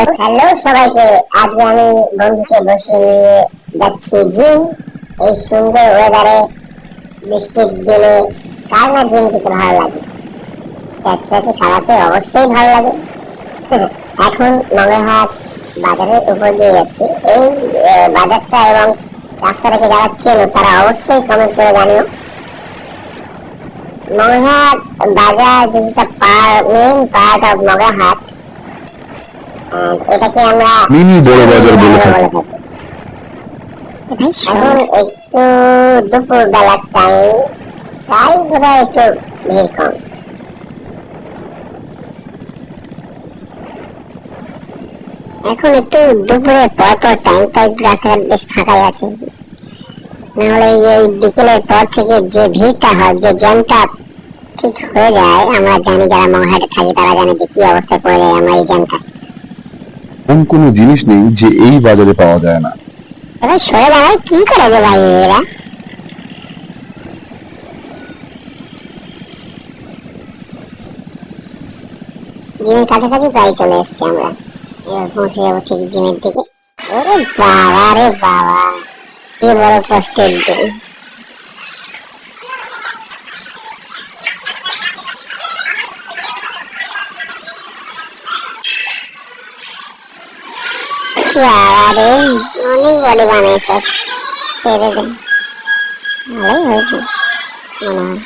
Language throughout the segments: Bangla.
হ্যালো সবাইকে, আজকে আমি বন্ধুকে বসে নিয়ে যাচ্ছি জিম। এই সুন্দর ওয়েদারে, বৃষ্টির দিনে কার না জিম যেতে ভালো লাগে? প্যাচ প্যাচে খাওয়াতে অবশ্যই ভালো লাগে। এখন নগরহাট বাজারের উপর দিয়ে যাচ্ছি। এই বাজারটা এবং রাস্তা থেকে যারা চেনো তারা অবশ্যই কমেন্ট করে জানিও। নগরহাট বাজার যেটা মেইন পার্ট অফ নগরহাট, এটাকে আমরা মিনি বড় বাজার বলে থাকি। এখন একটু দুপুর বেলার টাইম, তাই বোধহয় একটু ভিড় কম। এখন একটু দুপুরে পর টাইম, তাই রাস্তাঘাট বেশ ফাঁকাই আছে। নাহলে এই বিকেলের পর থেকে যে ভিড়টা হয়, যে জ্যামটা ঠিক হয়ে যায়, আমরা জানি যারা মহাটে থাকি তারা জানে যে কি অবস্থা করে যায় আমরা এই জ্যামটা। এমন কোনো জিনিস নেই যে এই বাজারে পাওয়া যায় না। এবার সরে দাঁড়ায় কি করে যে ভাই এরা। জিমের কাছাকাছি প্রায় চলে এসছি আমরা, এবার পৌঁছে যাবো ঠিক জিমের দিকে। ওরে বাবা রে বাবা, কি বড় কষ্টের দিন। বাবা রে, অনেক বডি বানাইছে, ছেড়ে দেন, ভালোই হয়েছে মনে হয়।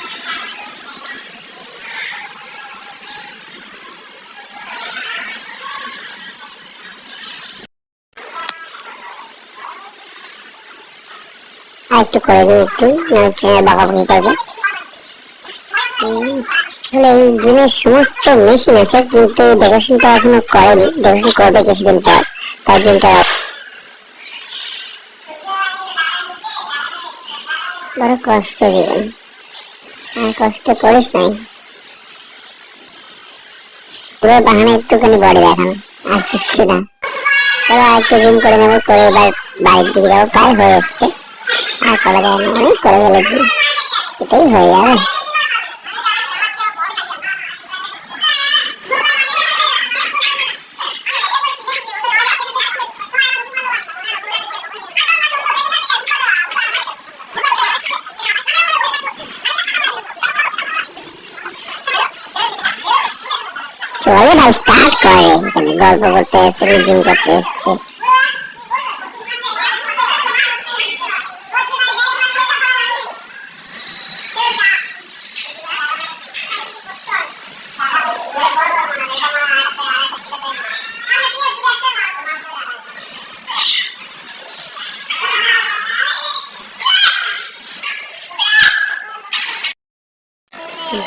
আর একটু করে দিই, একটু বাঁকাবাকি করবে। আসলে এই জিমের সমস্ত মেশিন আছে, কিন্তু ডেকোরেশনটা এখনো করেনি, ডেকোরেশন করবে কিছুদিন পর। তার জিমটা বড় কষ্ট জীবন, আর কষ্ট করিস নাই, পুরো বাহানা একটুখানি বডি দেখানো, আর কিচ্ছু না। তবে আর একটু জিম করে নেবো, করে এবার বাড়ির দিকে যাবো, প্রায় হয়ে এসছে। আর করা যায় না, অনেক করে ফেলেছি, এটাই হয়ে যাবে। চলে ভাই, স্টার্ট করে, গল্প করতে এসছে, জিম করতে এসছে।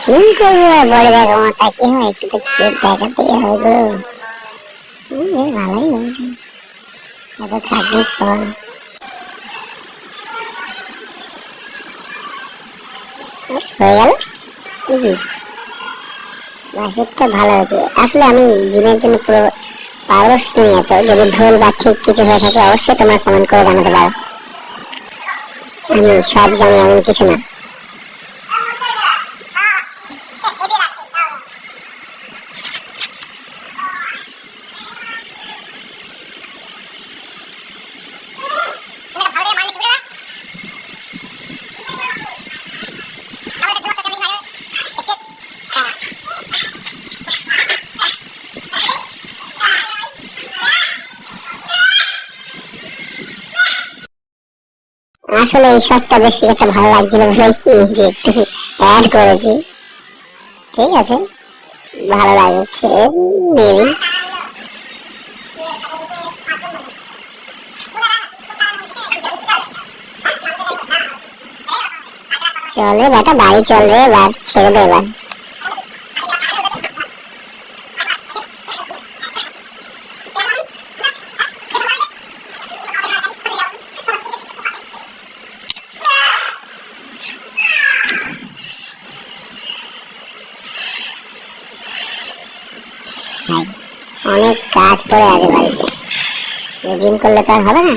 জিম করবো বলে দেখাবো, তা কি হয়, একটু তো কেক দেখাতেই হবে গো। ভালোই হয়েছে, এত থাকবে ফল। হয়ে গেল, বাসেরটা ভালো হয়েছে। আসলে আমি জিমের জন্য পুরো পারদর্শ নিয়ে এত, যদি ভুল বা ঠিক কিছু হয়ে থাকে অবশ্যই তোমরা কমেন্ট করে জানাতে পারো। আমি সব জানি এমন কিছু না। আসলে এই শটটা বেশি একটা ভালো লাগছিল বলে যে একটু অ্যাড করেছি। ঠিক আছে, ভালো লাগছে। চলে বেটা, বাড়ি চল রে, এবার ছেড়ে দে এবার। অনেক কাজ পড়ে আছে বাড়িতে, জিম করলে তো আর হবে না।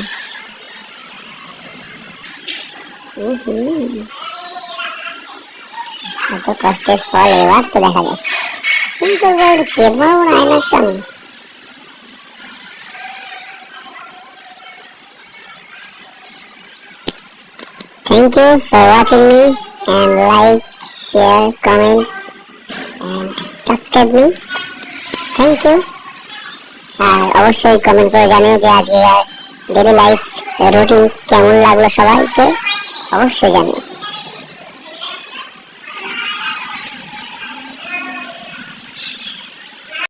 এত কষ্টের ফল এবার তো দেখা যায়। জিম করবো কেমন আয়নার সামনে। Thank you for watching me and like, share, comment and subscribe me. Thank you. আর অবশ্যই কমেন্ট করে জানিও যে আজকে ডেইলি লাইফ রুটিন কেমন লাগলো সবাইকে, অবশ্যই জানিও।